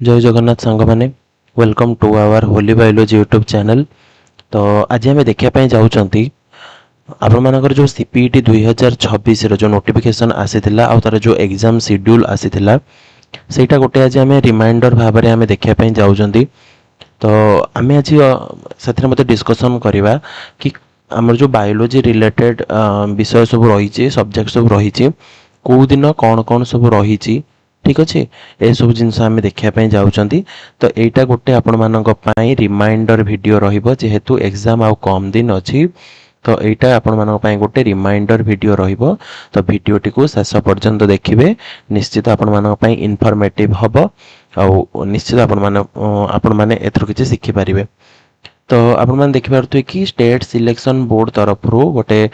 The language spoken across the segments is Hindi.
जय जगन्नाथ सांग मैंने welcome to our holy biology YouTube channel. तो आज आम देखा जाऊँगी आपण मानकर जो सीपीईटी 2026 जो नोटिफिकेशन आसीथिला आ तार जो एग्जाम शेड्यूल आसीथिला सेटा गोटे आज आम रिमाइंडर भाव में आम देखा जाऊँगी। तो आम आज से मत डिस्कसन करवा कि आमर जो बायोलॉजी रिलेटेड विषय सब रही सब्जेक्ट सब रही कौ दिन कौन कौन सब रही ठीक अच्छे ये सब जिनस आम देखापी जाऊँगी। तो यहाँ गोटे आपण मानी रिमाइंडर वीडियो रेतु एग्जाम आउ कम दिन अच्छी तो यहाँ आपण मानी गोटे रिमाइंडर वीडियो रहिबो। तो वीडियोटी को शेष पर्यंत देखिए निश्चित आपण मानी इनफॉर्मेटिव हम आउ निश्चित आपण माने एथरो किछि शिखि पारिबे। तो आपण देखिपे कि स्टेट सिलेक्शन बोर्ड तरफ गोटे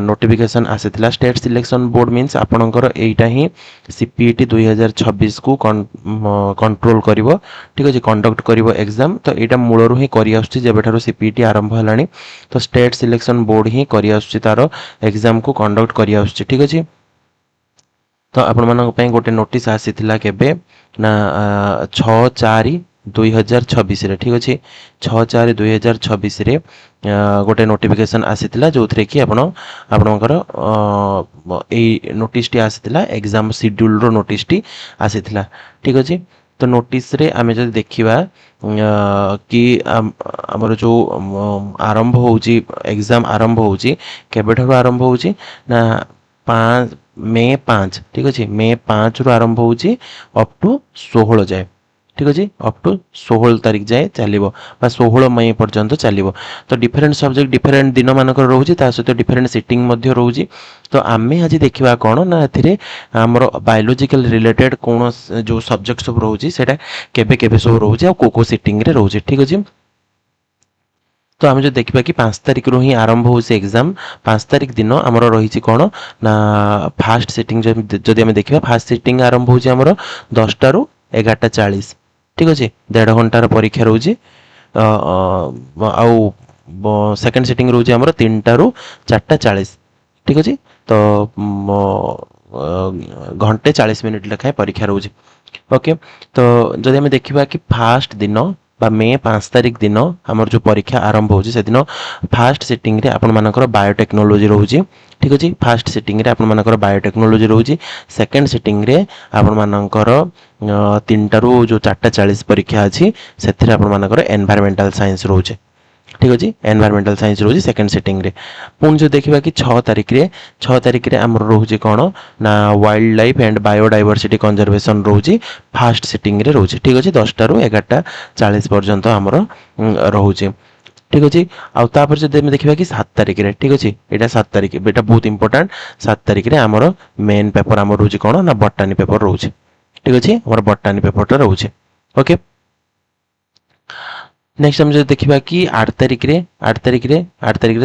नोटिफिकेशन आसीथिला। स्टेट सिलेक्शन बोर्ड मीन्स आपणकर एटा ही सीपीईटी 2026 को कंट्रोल करिवो ठीक अछि कंडक्ट करिवो एग्जाम। तो एटा मूलरु ही करि आछी जेबेठारु सीपीईटी आरंभ हलानी तो स्टेट सिलेक्शन बोर्ड ही करि आछी तार एग्जाम को कंडक्ट करि आछी ठीक अछि। तो आपण मानक पई गोटे नोटिस आसीथिला केबे ना 6/4/2026 रे ठीक अछि 6/4/2026 रे गोटे नोटिफिकेशन आसीथिला जो थरे कि आपणकर ए नोटिस टी आसीथिला एग्जाम शेड्यूल रो नोटिस टी आसीथिला ठीक अछि। तो नोटिस रे आमे जदि देखिबा कि हमर जो आरंभ होउची एग्जाम आरंभ होउची केबेठारु आरंभ होउची ना 5 मे ठीक अच्छे मे 5 रु आरंभ होउची अप टू 16 जाए ठीक अच्छे अप टू 16 तारीख जाए चलो 16 मई पर्यंत चलो। तो डिफरेंट सब्जेक्ट डिफरेंट दिन मानक रोचे सहित डिफरेंट सिटिंग मध्य रोचे। तो आम आज देखा कौन ना आमर बायोलॉजिकल रिलेटेड कौन जो सब्जेक्ट सब रोचे से केबे केबे सब रोचे आ को सिटिंग रे रोचे ठीक अच्छे। तो आम जो देखा कि 5 तारिख रू ही आरंभ हो एग्जाम 5 तारिख दिन आमर रही कौन ना फास्ट सिटिंग जदि आम देखा फास्ट सिटिंग आरंभ हो 10टा रू 11:40 ठीक अच्छे 1.5 घंटार परीक्षा रोचे। आउ सेकेंड सिटिंग रोचे आमर 3टा रू 4:40 ठीक अच्छे। तो घंटे 40 मिनिट लेखाएं परीक्षा रोचे ओके। तो जदि आम देखा कि फास्ट दिन मे 5 तारिख दिन आमर जो परीक्षा आरंभ होची से दिन फास्ट सिटिंग रे आपण मानकर बायोटेक्नोलॉजी रोची ठीक अछि। फास्ट सिटिंग रे आपण मानकर बायोटेक्नोलॉजी रोची सेकंड सिटिंग रे आपण मानकर 3टा रू जो 4:40 परीक्षा अछि सेथिरे आपण मानकर एनवायरमेंटल साइंस रोचे ठीक अछि। एनवायरमेंटल साइंस रोची सेकंड सिटिंग रे पुन जो देखिबा कि 6 तारिख रे हमर रोची कोन ना wildlife and biodiversity conservation रोची फास्ट सिटिंग रे रोची ठीक अछि 10टा रू 11:40 पर्यंत हमर रोचे ठीक अच्छे। आउर जब देखा कि 7 तारिख रे ठीक अच्छे यहाँ 7 तारिख एटा बहुत इंपोर्टेंट 7 तारिख रे हमर मेन पेपर आम रोचे कौन ना बटानी पेपर रोचे ठीक अच्छे हमारे बटानी पेपर रोचे ओके। नेक्स्ट हम जो देखा कि 8 तारिख रे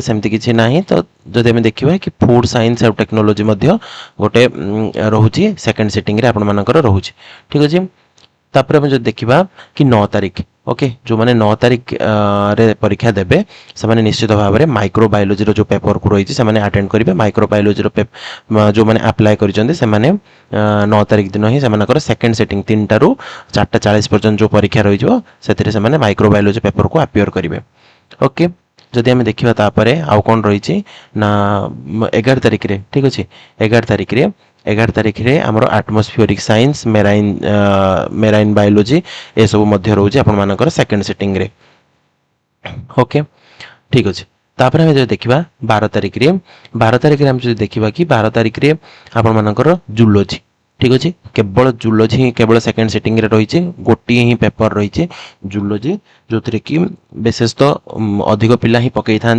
सेमती किसी ना तो जब आम देखा कि फूड साइंस और टेक्नोलॉजी गोटे रोचे सेकंड सिटिंग रे आपण मानकर रोचे ठीक अच्छे। तापर हम जो देखा कि 9 तारिख ओके जो मैंने 9 तारिख रे परीक्षा देबे से माने निश्चित भाव में माइक्रोबायोलॉजी रो जो पेपर को रही है अटेंड करेंगे। माइक्रोबायोलॉजी रो जो मैंने अप्लाई कर से 9 तारिख दिन ही से सेकेंड सेटिंग 3टा रू 4:40 पर्यंत जो परीक्षा रही से माइक्रोबायोलॉजी पेपर को अपियर करेंगे ओके। जदि आम देखा तापर आउ कौन रही ना 11 तारिख रे ठीक अच्छे 11 तारिख रे आमर एटमॉस्फेरिक साइंस मेराइन बायोलॉजी ए सब मध्य रोचे आपण मानकर सेकंड सिटिंग रे ओके ठीक अच्छे। तापर हम जो देखा 12 तारिख रे हम जो देखा कि 12 तारिख रे आपण मानकर जूलॉजी ठीक अच्छे केवल जूलॉजी ही केवल सेकंड सिटिंग रे रही गोटे ही पेपर रही जूलॉजी जो थे कि विशेष तो अधिक पिला ही पकई था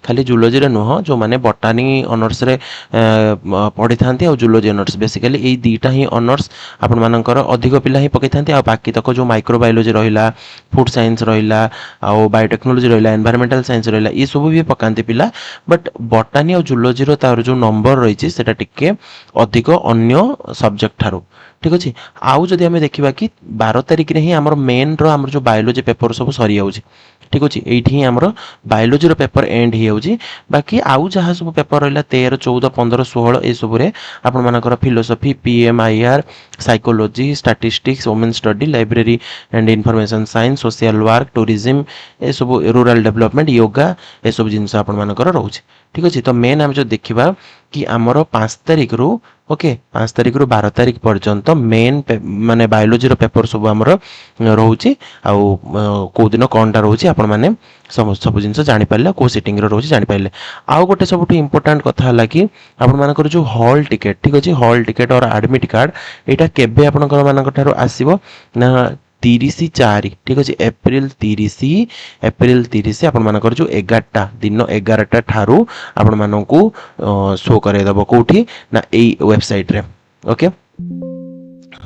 खाली जूलॉजी रे नुह जो माने बटानी ऑनर्स रे पढ़ी था जूलॉजी ऑनर्स बेसिकली यही दुईटा ही ऑनर्स आपण मानकर अधिक पिला ही पकई था बाकी तक जो माइक्रोबायोलॉजी रहिला फूड साइंस रहिला आउ बायोटेक्नोलॉजी रहिला एनवायरमेंटल साइंस रहिला ये सब भी पकांती पिला बट बटानी और जूलॉजी रो तार जो नंबर रही सेटा टिके अधिक अन्य सब्जेक्ट ठारू ठीक अच्छे। आउ जदि आम देखा कि 12 तारिख रे ही आमर मेन रो आमर जो बायोलॉजी पेपर सब सरी जाउछि ठीक अच्छे ये आमर बायोलोजी पेपर एंड हो बाकी आउ जहाँ सब पेपर रहा 13, 14, 15, 16 ये सब आपण मानकर philosophy, PMIR, psychology, statistics, women study, library and information science, social work, tourism, ये सब रूरल डेवलपमेंट, योगा ये सब जिनस आपण मानकर रोचे। ठीक अच्छे तो मेन आम जो देखा कि आमर 5 तारिख रु ओके 5 तारिख रु 12 तारिख पर्यंत मेन माने बायोलोजी पेपर सब आमर रोचे कौ दिन कौनटा रोचे आपण मैंने सब जिन जापारे कौ सिटिंग रोचे जापारे। आउ गोटे सब इंपोर्टाट कथा है कि आपण मानकर जो हॉल टिकेट ठीक अच्छे हॉल टिकेट और एडमिट कार्ड यहाँ केबे आपनकर मानकर आसीबो ना 30/4 ठीक अच्छे एप्रिल 30 आपण मानकर जो 11टा दिन 11टा ठारू आपण मानकू शो करदेव कौटी ना यही वेबसाइट रे ओके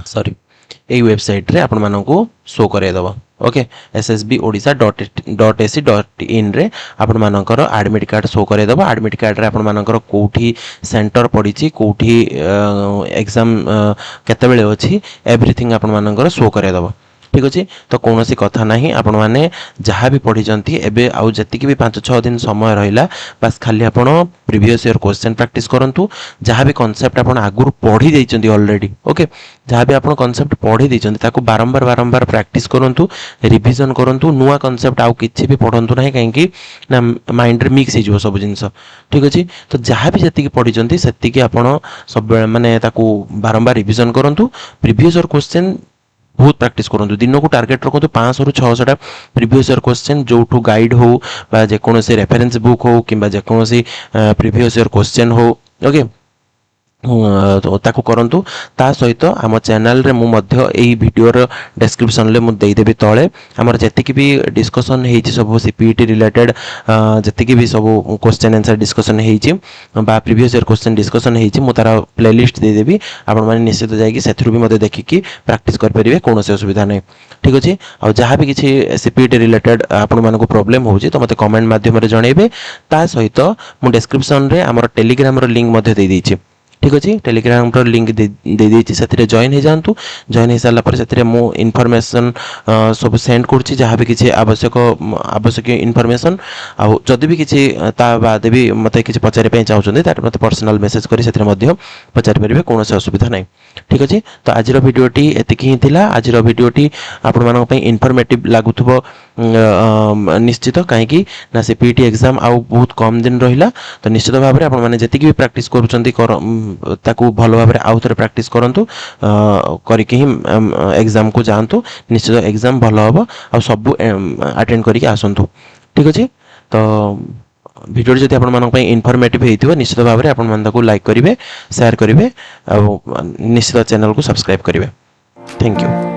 सॉरी यही वेबसाइट रे आपण मानकू शो करदेव ओके ssbodisha.ac.in रे आपण मानकर एडमिट कार्ड शो करदेव। एडमिट कार्ड रे आपण मानकर कोठी सेंटर पड़ी कोठी एग्जाम केतेबेले अछि एवरीथिंग आपण मानकर शो करदेव। ठीक अच्छे तो कौन सी कथा ना आपण मैंने जहाँ भी पढ़ी एबे आउ जतिक भी 5-6 दिन समय रहा बस खाली आपण प्रीवियस ईयर क्वेश्चन प्रैक्टिस करंतु जहाँ भी कॉन्सेप्ट आपण आगुर पढ़ी देइचंती ऑलरेडी ओके जहाँ भी आपण कॉन्सेप्ट पढ़ी देइचंती ताको बारंबार प्रैक्टिस करंतु रिवीजन करंतु नुआ कॉन्सेप्ट आउ किछि भी पढ़ंतु नाही काहेकि ना माइंड रे मिक्स हो सब जिंस। ठीक अच्छे तो जहाँ भी जतिक पढ़ी सेतिक आपण सब माने ताको बारंबार रिवीजन करंतु प्रीवियस ईयर क्वेश्चन बहुत प्रैक्टिस करूँ दिन को टार्गेट रखु 500 ରୁ 600 प्रीवियस ईयर क्वेश्चन जो गाइड हो जेकोसी रेफरेन्स बुक हो कि जेकोसी प्रीवियस ईयर क्वेश्चन हो ओके ताकू करंतु ता सहित आम चैनल रे मु मध्य एही वीडियोर डिस्क्रिप्शन ले मु देई देबी तळे हमर जतिकि भी डिस्कशन हेछि सब सीपीटी रिलेटेड जतिकि भी सब क्वेश्चन आंसर डिस्कशन हेछि बा प्रीवियस ईयर क्वेश्चन डिस्कशन हेछि मु तारा प्लेलिस्ट दे देबी आपण माने निश्चित जाई कि सेथरु भी मते देखि प्रैक्टिस कर परिबे कोनोसे असुविधा नै। ठीक अछि आ जहाँ भी किछि सीपीटी रिलेटेड आपण मानको प्रॉब्लम होछि तो मते कमेंट माध्यम रे जणैबे ता सहित मु डिस्क्रिप्शन रे हमर टेलीग्राम रो लिंक मते देई दैछि। ठीक अच्छे टेलीग्राम रो लिंक दे देछि सेथिरे जॉइन हो जांतु जॉइन हो सारा पर सेथिरे मु इनफॉरमेशन सब सेंड करछि जहाँ भी किछि आवश्यक इनफॉरमेशन आ जदि भी किछि ता बाद भी मते किछि पचारे पे चाहउछन्ते तार मते पर्सनल मेसेज करी सेथिरे मध्य पचारि परिबे कोनोसे असुविधा नै। ठीक अच्छे तो आज भिडियोटी एतिकी ही थिला आज भिडियोटी आपण मानक पई इनफॉर्मेटिव लागुथबो निश्चित कहीं ना से पीटी एग्जाम आउ बहुत कम दिन रहिला तो निश्चित भाव में आपण माने जतिक भी प्रैक्टिस करूछन्ती ताकू भलो भाव में आउ थरे प्रैक्टिस करंतु करके ही एग्जाम को जानतु निश्चित एग्जाम भलो हबो आ सब अटेंड करके आसंतु। ठीक अछि तो वीडियो जदि आपण मानक पई इनफॉर्मेटिव हेतिबो निश्चित भाव में आपण मान ताकू लाइक करिवे शेयर करिवे आ निश्चित चैनल को सब्सक्राइब करिवे। Thank you.